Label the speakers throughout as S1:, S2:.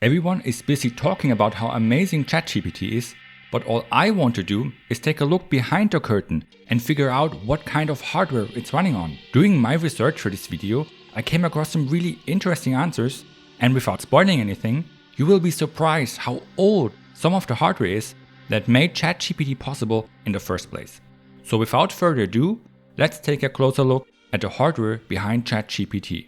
S1: Everyone is busy talking about how amazing ChatGPT is, but all I want to do is take a look behind the curtain and figure out what kind of hardware it's running on. Doing my research for this video, I came across some really interesting answers, and without spoiling anything, you will be surprised how old some of the hardware is that made ChatGPT possible in the first place. So without further ado, let's take a closer look at the hardware behind ChatGPT.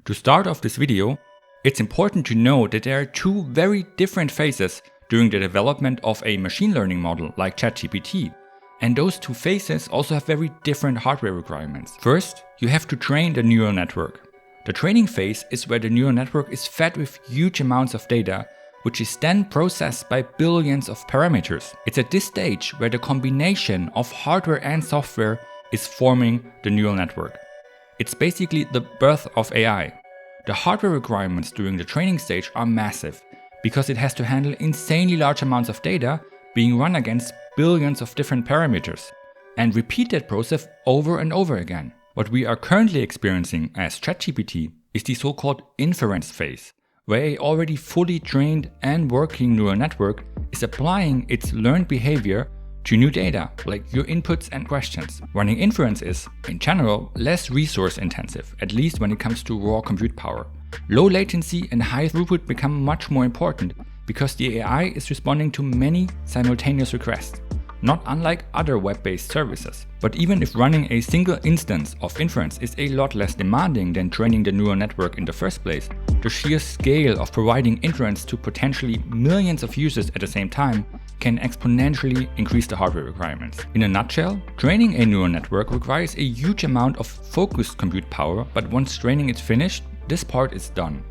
S1: To start off this video, it's important to know that there are two very different phases during the development of a machine learning model like ChatGPT. And those two phases also have very different hardware requirements. First, you have to train the neural network. The training phase is where the neural network is fed with huge amounts of data, which is then processed by billions of parameters. It's at this stage where the combination of hardware and software is forming the neural network. It's basically the birth of AI. The hardware requirements during the training stage are massive, because it has to handle insanely large amounts of data being run against billions of different parameters, and repeat that process over and over again. What we are currently experiencing as ChatGPT is the so-called inference phase, where a already fully trained and working neural network is applying its learned behavior to new data, like your inputs and questions. Running inference is, in general, less resource intensive, at least when it comes to raw compute power. Low latency and high throughput become much more important because the AI is responding to many simultaneous requests, not unlike other web-based services. But even if running a single instance of inference is a lot less demanding than training the neural network in the first place, the sheer scale of providing inference to potentially millions of users at the same time can exponentially increase the hardware requirements. In a nutshell, training a neural network requires a huge amount of focused compute power, but once training is finished, this part is done.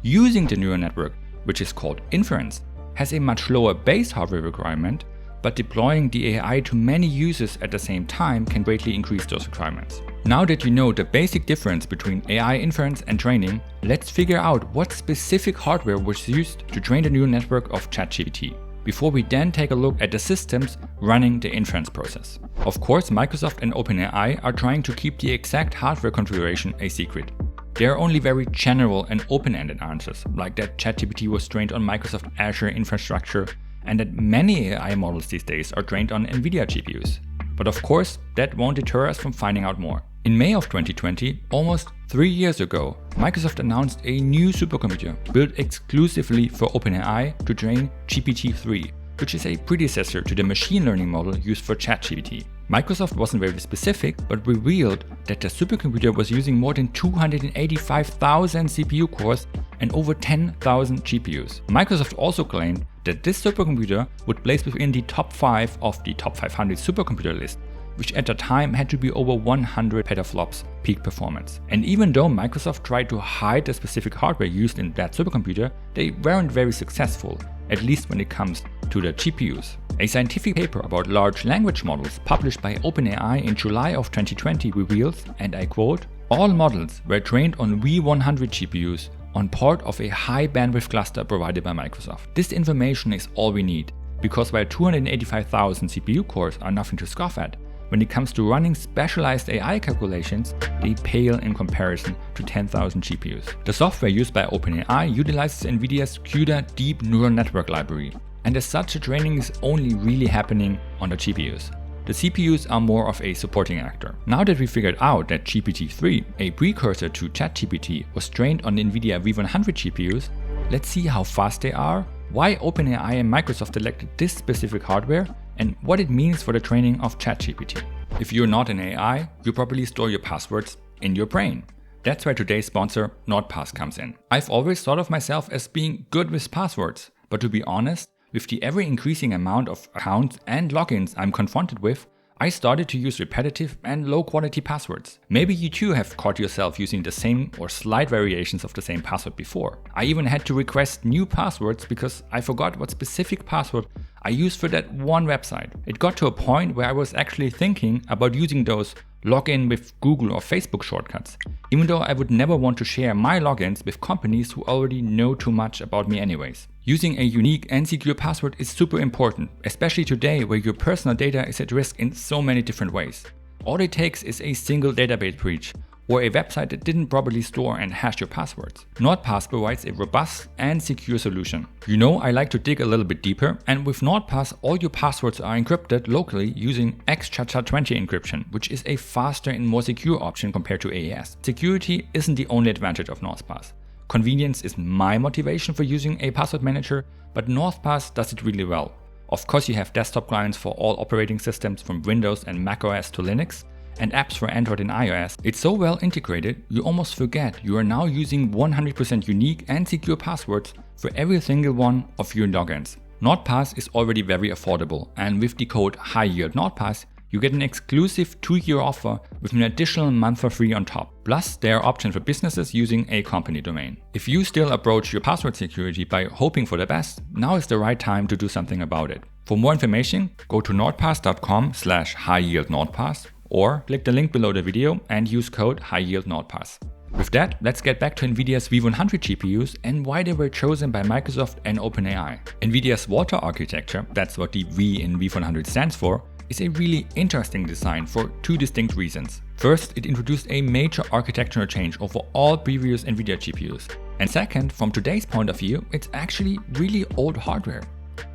S1: Using the neural network, which is called inference, has a much lower base hardware requirement, but deploying the AI to many users at the same time can greatly increase those requirements. Now that you know the basic difference between AI inference and training, let's figure out what specific hardware was used to train the neural network of ChatGPT, before we then take a look at the systems running the inference process. Of course, Microsoft and OpenAI are trying to keep the exact hardware configuration a secret. There are only very general and open-ended answers, like that ChatGPT was trained on Microsoft Azure infrastructure, and that many AI models these days are trained on Nvidia GPUs. But of course, that won't deter us from finding out more. In May of 2020, almost 3 years ago, Microsoft announced a new supercomputer built exclusively for OpenAI to train GPT-3, which is a predecessor to the machine learning model used for ChatGPT. Microsoft wasn't very specific, but revealed that the supercomputer was using more than 285,000 CPU cores and over 10,000 GPUs. Microsoft also claimed that this supercomputer would place within the top 5 of the top 500 supercomputer list, which at the time had to be over 100 petaflops peak performance. And even though Microsoft tried to hide the specific hardware used in that supercomputer, they weren't very successful, at least when it comes to the GPUs. A scientific paper about large language models published by OpenAI in July of 2020 reveals, and I quote, "All models were trained on V100 GPUs on part of a high bandwidth cluster provided by Microsoft. This information is all we need, because while 285,000 CPU cores are nothing to scoff at, when it comes to running specialized AI calculations, they pale in comparison to 10,000 GPUs. The software used by OpenAI utilizes Nvidia's CUDA deep neural network library, and as such the training is only really happening on the GPUs. The CPUs are more of a supporting actor. Now that we figured out that GPT-3, a precursor to ChatGPT, was trained on Nvidia V100 GPUs, let's see how fast they are, why OpenAI and Microsoft selected this specific hardware, and what it means for the training of ChatGPT. If you're not an AI, you probably store your passwords in your brain. That's where today's sponsor, NordPass, comes in. I've always thought of myself as being good with passwords, but to be honest, with the ever-increasing amount of accounts and logins I'm confronted with, I started to use repetitive and low-quality passwords. Maybe you too have caught yourself using the same or slight variations of the same password before. I even had to request new passwords because I forgot what specific password I used for that one website. It got to a point where I was actually thinking about using those login with Google or Facebook shortcuts, even though I would never want to share my logins with companies who already know too much about me anyways. Using a unique and secure password is super important, especially today where your personal data is at risk in so many different ways. All it takes is a single database breach or a website that didn't properly store and hash your passwords. NordPass provides a robust and secure solution. You know, I like to dig a little bit deeper, and with NordPass, all your passwords are encrypted locally using XCHA20 encryption, which is a faster and more secure option compared to AES. Security isn't the only advantage of NordPass. Convenience is my motivation for using a password manager, but NordPass does it really well. Of course, you have desktop clients for all operating systems from Windows and macOS to Linux, and apps for Android and iOS. It's so well integrated, you almost forget you are now using 100% unique and secure passwords for every single one of your logins. NordPass is already very affordable, and with the code HighYieldNordPass, you get an exclusive 2-year offer with an additional month for free on top. Plus, there are options for businesses using a company domain. If you still approach your password security by hoping for the best, now is the right time to do something about it. For more information, go to nordpass.com/HighYieldNordPass or click the link below the video and use code HighYieldNordPass. With that, let's get back to Nvidia's V100 GPUs and why they were chosen by Microsoft and OpenAI. Nvidia's Volta architecture, that's what the V in V100 stands for, is a really interesting design for 2 distinct reasons. First, it introduced a major architectural change over all previous Nvidia GPUs. And second, from today's point of view, it's actually really old hardware.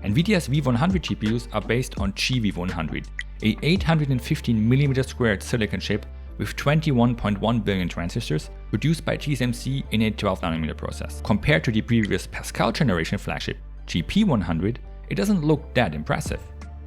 S1: Nvidia's V100 GPUs are based on GV100, a 815mm² silicon chip with 21.1 billion transistors produced by TSMC in a 12nm process. Compared to the previous Pascal generation flagship, GP100, it doesn't look that impressive.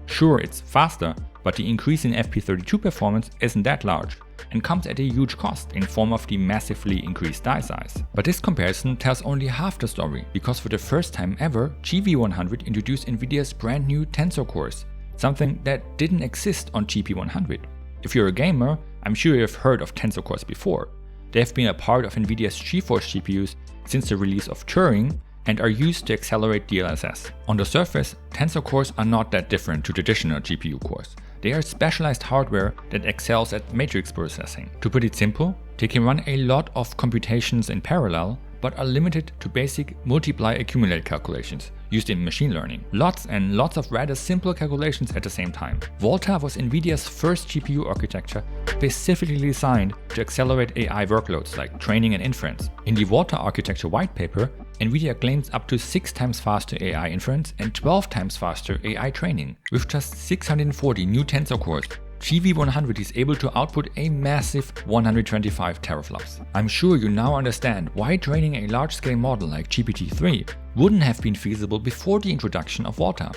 S1: Sure, it's faster, but the increase in FP32 performance isn't that large and comes at a huge cost in form of the massively increased die size. But this comparison tells only half the story, because for the first time ever, GV100 introduced Nvidia's brand new Tensor cores, something that didn't exist on GP100. If you're a gamer, I'm sure you've heard of Tensor cores before. They have been a part of Nvidia's GeForce GPUs since the release of Turing, and are used to accelerate DLSS. On the surface, Tensor cores are not that different to traditional GPU cores. They are specialized hardware that excels at matrix processing. To put it simple, they can run a lot of computations in parallel, but are limited to basic multiply-accumulate calculations used in machine learning. Lots and lots of rather simple calculations at the same time. Volta was Nvidia's first GPU architecture specifically designed to accelerate AI workloads like training and inference. In the Volta architecture white paper, Nvidia claims up to 6 times faster AI inference and 12 times faster AI training. With just 640 new Tensor cores, GV100 is able to output a massive 125 teraflops. I'm sure you now understand why training a large-scale model like GPT-3 wouldn't have been feasible before the introduction of Volta.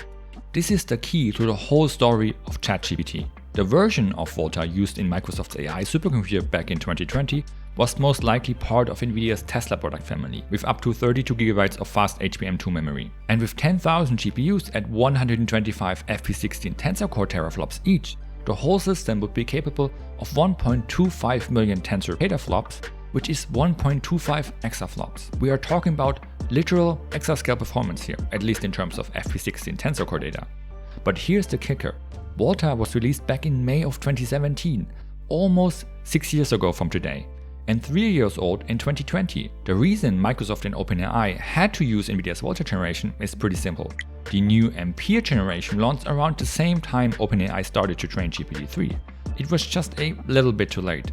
S1: This is the key to the whole story of ChatGPT. The version of Volta used in Microsoft's AI supercomputer back in 2020 was most likely part of Nvidia's Tesla product family, with up to 32GB of fast HBM2 memory. And with 10,000 GPUs at 125 FP16 Tensor Core teraflops each, the whole system would be capable of 1.25 million tensor petaflops, which is 1.25 exaflops. We are talking about literal exascale performance here, at least in terms of FP16 Tensor Core data. But here's the kicker. Volta was released back in May of 2017, almost 6 years ago from today, and 3 years old in 2020. The reason Microsoft and OpenAI had to use Nvidia's Volta generation is pretty simple. The new Ampere generation launched around the same time OpenAI started to train GPT-3. It was just a little bit too late.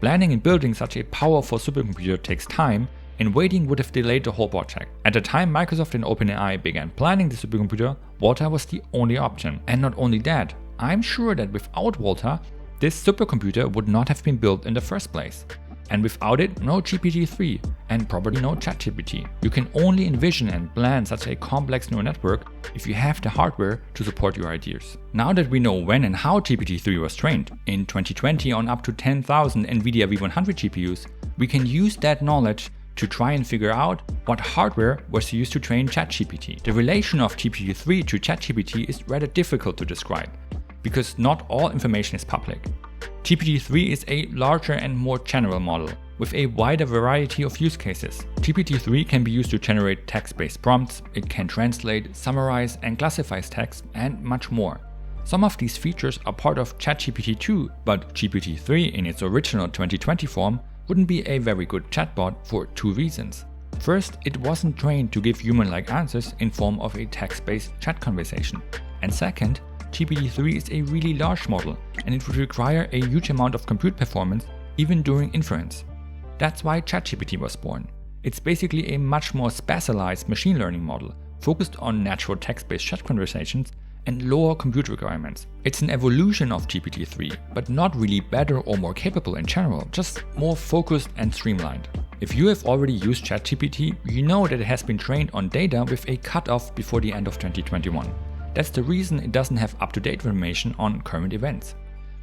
S1: Planning and building such a powerful supercomputer takes time, and waiting would have delayed the whole project. At the time Microsoft and OpenAI began planning the supercomputer, Volta was the only option. And not only that, I'm sure that without Volta, this supercomputer would not have been built in the first place. And without it, no GPT-3, and probably no ChatGPT. You can only envision and plan such a complex neural network if you have the hardware to support your ideas. Now that we know when and how GPT-3 was trained, in 2020 on up to 10,000 Nvidia V100 GPUs, we can use that knowledge to try and figure out what hardware was used to train ChatGPT. The relation of GPT-3 to ChatGPT is rather difficult to describe, because not all information is public. GPT-3 is a larger and more general model, with a wider variety of use cases. GPT-3 can be used to generate text-based prompts, it can translate, summarize and classify text, and much more. Some of these features are part of ChatGPT 2, but GPT-3 in its original 2020 form wouldn't be a very good chatbot for 2 reasons. First, it wasn't trained to give human-like answers in form of a text-based chat conversation. And second, GPT-3 is a really large model, and it would require a huge amount of compute performance even during inference. That's why ChatGPT was born. It's basically a much more specialized machine learning model, focused on natural text-based chat conversations and lower compute requirements. It's an evolution of GPT-3, but not really better or more capable in general, just more focused and streamlined. If you have already used ChatGPT, you know that it has been trained on data with a cutoff before the end of 2021. That's the reason it doesn't have up-to-date information on current events.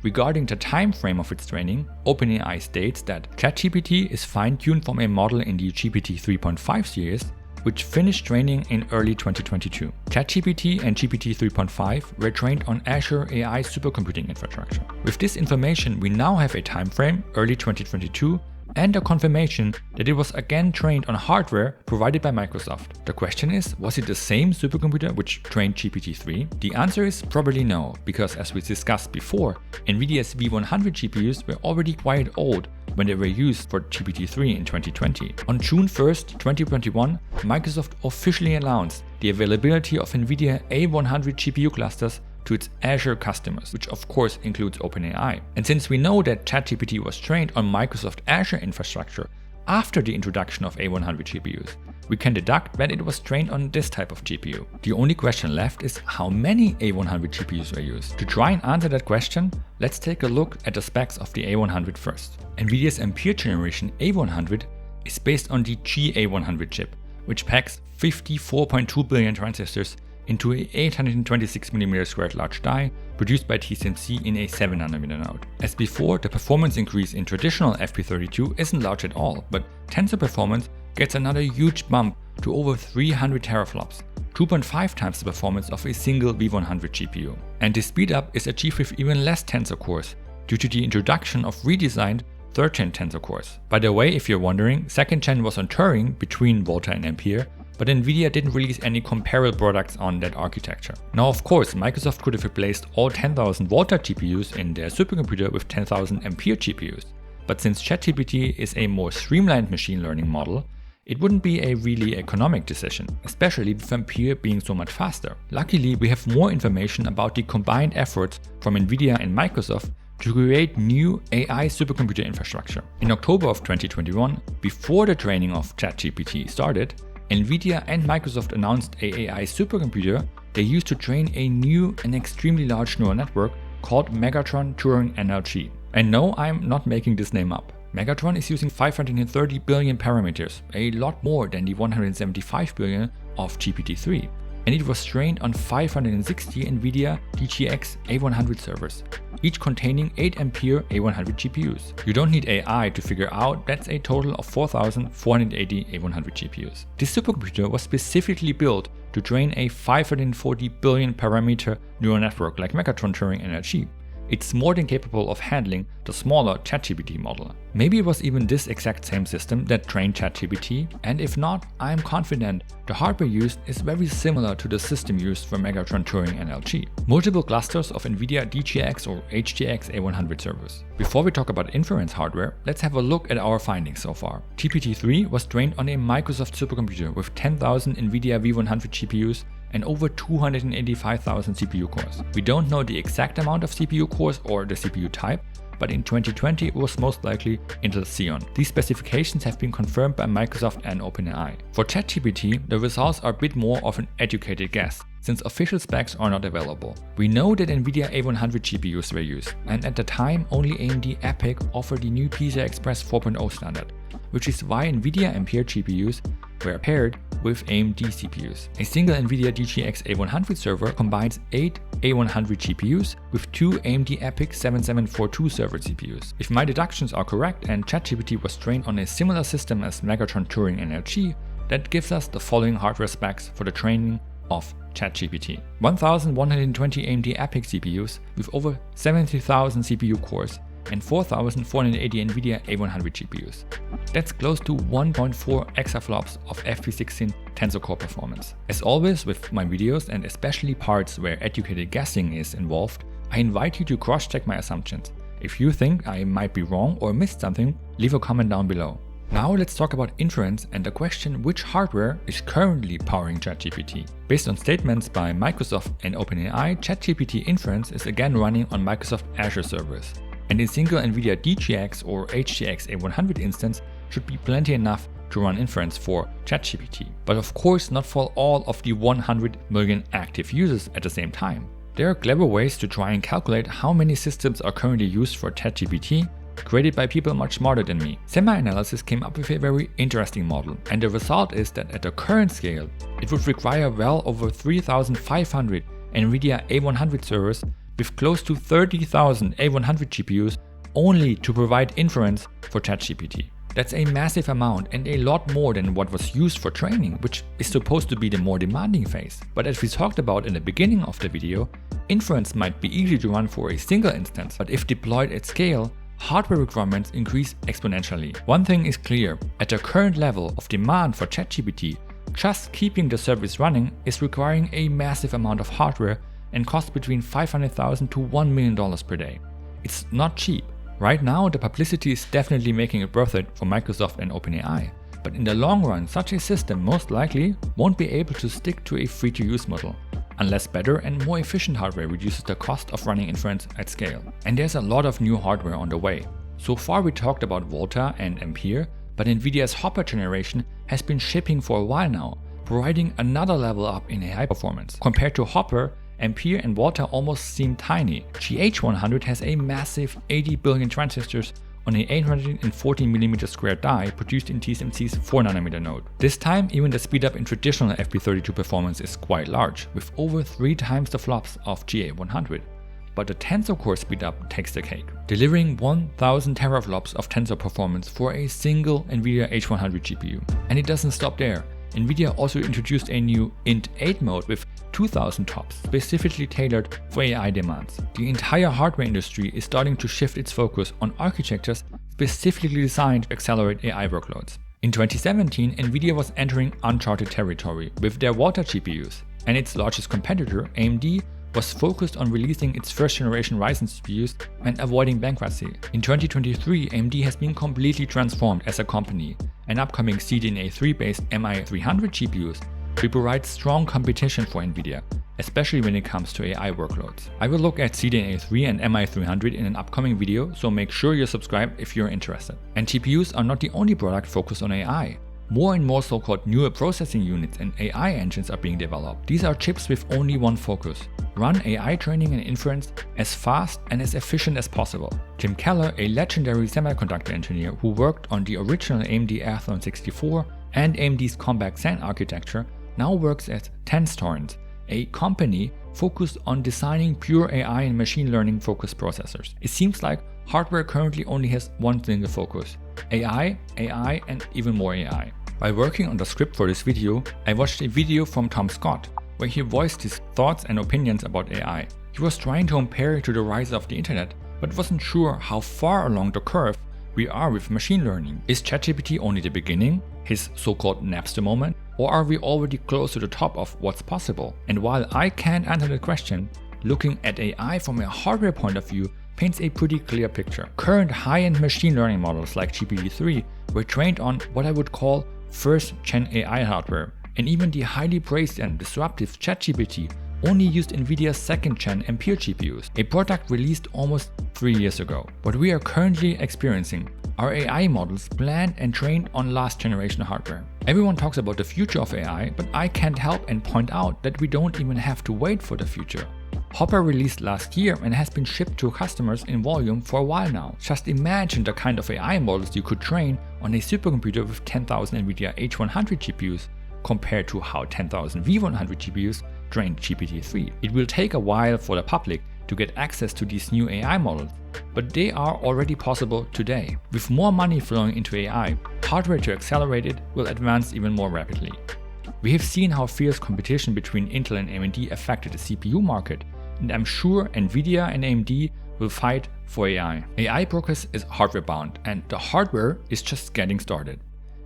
S1: Regarding the time frame of its training, OpenAI states that ChatGPT is fine-tuned from a model in the GPT 3.5 series, which finished training in early 2022. ChatGPT and GPT 3.5 were trained on Azure AI supercomputing infrastructure. With this information, we now have a time frame, early 2022, and a confirmation that it was again trained on hardware provided by Microsoft. The question is, was it the same supercomputer which trained GPT-3? The answer is probably no, because as we discussed before, Nvidia's V100 GPUs were already quite old when they were used for GPT-3 in 2020. On June 1st, 2021, Microsoft officially announced the availability of Nvidia A100 GPU clusters to its Azure customers, which of course includes OpenAI. And since we know that ChatGPT was trained on Microsoft Azure infrastructure after the introduction of A100 GPUs, we can deduct that it was trained on this type of GPU. The only question left is how many A100 GPUs were used. To try and answer that question, let's take a look at the specs of the A100 first. Nvidia's Ampere generation A100 is based on the GA100 chip, which packs 54.2 billion transistors into a 826mm² large die produced by TSMC in a 7nm node. As before, the performance increase in traditional FP32 isn't large at all, but tensor performance gets another huge bump to over 300 teraflops, 2.5 times the performance of a single V100 GPU. And this speed up is achieved with even less tensor cores due to the introduction of redesigned 3rd-gen tensor cores. By the way, if you're wondering, 2nd gen was on Turing between Volta and Ampere, but Nvidia didn't release any comparable products on that architecture. Now of course, Microsoft could have replaced all 10,000 Volta GPUs in their supercomputer with 10,000 Ampere GPUs, but since ChatGPT is a more streamlined machine learning model, it wouldn't be a really economic decision, especially with Ampere being so much faster. Luckily, we have more information about the combined efforts from Nvidia and Microsoft to create new AI supercomputer infrastructure. In October of 2021, before the training of ChatGPT started, Nvidia and Microsoft announced an AI supercomputer they used to train a new and extremely large neural network called megatron-turing NLG. And no, I'm not making this name up. Megatron is using 530 billion parameters, a lot more than the 175 billion of GPT-3. And it was trained on 560 Nvidia DGX A100 servers, each containing 8 Ampere A100 GPUs. You don't need AI to figure out that's a total of 4,480 A100 GPUs. This supercomputer was specifically built to train a 540 billion parameter neural network like megatron-turing NLG. It's more than capable of handling the smaller ChatGPT model. Maybe it was even this exact same system that trained ChatGPT, and if not, I'm confident the hardware used is very similar to the system used for megatron-turing NLG. Multiple clusters of Nvidia DGX or HGX A100 servers. Before we talk about inference hardware, let's have a look at our findings so far. GPT-3 was trained on a Microsoft supercomputer with 10,000 Nvidia V100 GPUs and over 285,000 CPU cores. We don't know the exact amount of CPU cores or the CPU type, but in 2020 it was most likely Intel Xeon. These specifications have been confirmed by Microsoft and OpenAI. For ChatGPT, the results are a bit more of an educated guess, since official specs are not available. We know that Nvidia A100 GPUs were used, and at the time only AMD EPYC offered the new PCI Express 4.0 standard, which is why Nvidia Ampere GPUs were paired with AMD CPUs. A single Nvidia DGX A100 server combines 8 A100 GPUs with 2 AMD EPYC 7742 server CPUs. If my deductions are correct and ChatGPT was trained on a similar system as megatron-turing NLG, that gives us the following hardware specs for the training of ChatGPT. 1120 AMD EPYC CPUs with over 70,000 CPU cores and 4,480 Nvidia A100 GPUs. That's close to 1.4 exaflops of FP16 tensor core performance. As always with my videos, and especially parts where educated guessing is involved, I invite you to cross-check my assumptions. If you think I might be wrong or missed something, leave a comment down below. Now let's talk about inference and the question which hardware is currently powering ChatGPT. Based on statements by Microsoft and OpenAI, ChatGPT inference is again running on Microsoft Azure servers. and a single Nvidia DGX or HGX A100 instance should be plenty enough to run inference for ChatGPT. But of course not for all of the 100 million active users at the same time. There are clever ways to try and calculate how many systems are currently used for ChatGPT, created by people much smarter than me. Semi-analysis came up with a very interesting model, and the result is that at the current scale, it would require well over 3,500 Nvidia A100 servers with close to 30,000 A100 GPUs only to provide inference for ChatGPT. That's a massive amount and a lot more than what was used for training, which is supposed to be the more demanding phase. But as we talked about in the beginning of the video, inference might be easy to run for a single instance, but if deployed at scale, hardware requirements increase exponentially. One thing is clear, at the current level of demand for ChatGPT, just keeping the service running is requiring a massive amount of hardware and costs between $500,000 to $1 million per day. It's not cheap. Right now, the publicity is definitely making it worth it for Microsoft and OpenAI, but in the long run, such a system most likely won't be able to stick to a free-to-use model, unless better and more efficient hardware reduces the cost of running inference at scale. And there's a lot of new hardware on the way. So far we talked about Volta and Ampere, but Nvidia's Hopper generation has been shipping for a while now, providing another level up in AI performance. Compared to Hopper, Ampere and Volta almost seem tiny. GH100 has a massive 80 billion transistors on an 840mm² die produced in TSMC's 4nm node. This time, even the speedup in traditional FP32 performance is quite large, with over 3 times the flops of GA100. But the tensor core speedup takes the cake, delivering 1000 teraflops of tensor performance for a single Nvidia H100 GPU. And it doesn't stop there. Nvidia also introduced a new Int8 mode with 2000 TOPS, specifically tailored for AI demands. The entire hardware industry is starting to shift its focus on architectures specifically designed to accelerate AI workloads. In 2017, Nvidia was entering uncharted territory with their Volta GPUs, and its largest competitor, AMD, was focused on releasing its first generation Ryzen CPUs and avoiding bankruptcy. In 2023, AMD has been completely transformed as a company, and upcoming CDNA 3-based MI300 GPUs will provide strong competition for Nvidia, especially when it comes to AI workloads. I will look at CDNA 3 and MI300 in an upcoming video, so make sure you subscribe if you're interested. And GPUs are not the only product focused on AI. More and more so-called newer processing units and AI engines are being developed. These are chips with only one focus: run AI training and inference as fast and as efficient as possible. Jim Keller, a legendary semiconductor engineer who worked on the original AMD Athlon 64 and AMD's Combat Zen architecture, now works at Tenstorrent, a company focused on designing pure AI and machine learning focused processors. It seems like hardware currently only has one single focus: AI, AI, and even more AI. While working on the script for this video, I watched a video from Tom Scott, where he voiced his thoughts and opinions about AI. He was trying to compare it to the rise of the internet, but wasn't sure how far along the curve we are with machine learning. Is ChatGPT only the beginning, his so-called Napster moment, or are we already close to the top of what's possible? And while I can't answer the question, looking at AI from a hardware point of view paints a pretty clear picture. Current high-end machine learning models like GPT-3 were trained on what I would call first-gen AI hardware, and even the highly praised and disruptive ChatGPT only used Nvidia's second-gen Ampere GPUs, a product released almost 3 years ago. What we are currently experiencing are AI models planned and trained on last-generation hardware. Everyone talks about the future of AI, but I can't help and point out that we don't even have to wait for the future. Hopper released last year and has been shipped to customers in volume for a while now. Just imagine the kind of AI models you could train on a supercomputer with 10,000 Nvidia H100 GPUs compared to how 10,000 V100 GPUs trained GPT-3. It will take a while for the public to get access to these new AI models, but they are already possible today. With more money flowing into AI, hardware to accelerate it will advance even more rapidly. We have seen how fierce competition between Intel and AMD affected the CPU market, and I'm sure Nvidia and AMD will fight for AI. AI progress is hardware bound, and the hardware is just getting started.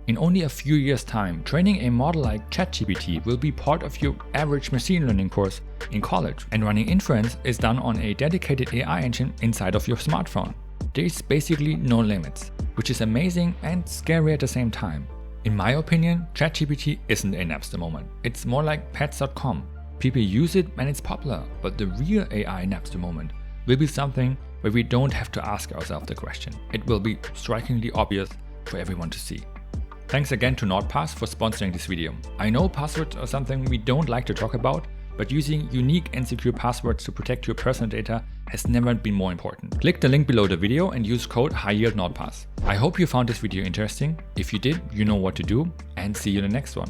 S1: In only a few years' time, training a model like ChatGPT will be part of your average machine learning course in college, and running inference is done on a dedicated AI engine inside of your smartphone. There is basically no limits, which is amazing and scary at the same time. In my opinion, ChatGPT isn't a Napster moment. It's more like pets.com. People use it and it's popular, but the real AI Napster moment will be something where we don't have to ask ourselves the question. It will be strikingly obvious for everyone to see. Thanks again to NordPass for sponsoring this video. I know passwords are something we don't like to talk about, but using unique and secure passwords to protect your personal data has never been more important. Click the link below the video and use code HIGHYIELDNordPass. I hope you found this video interesting. If you did, you know what to do, and see you in the next one.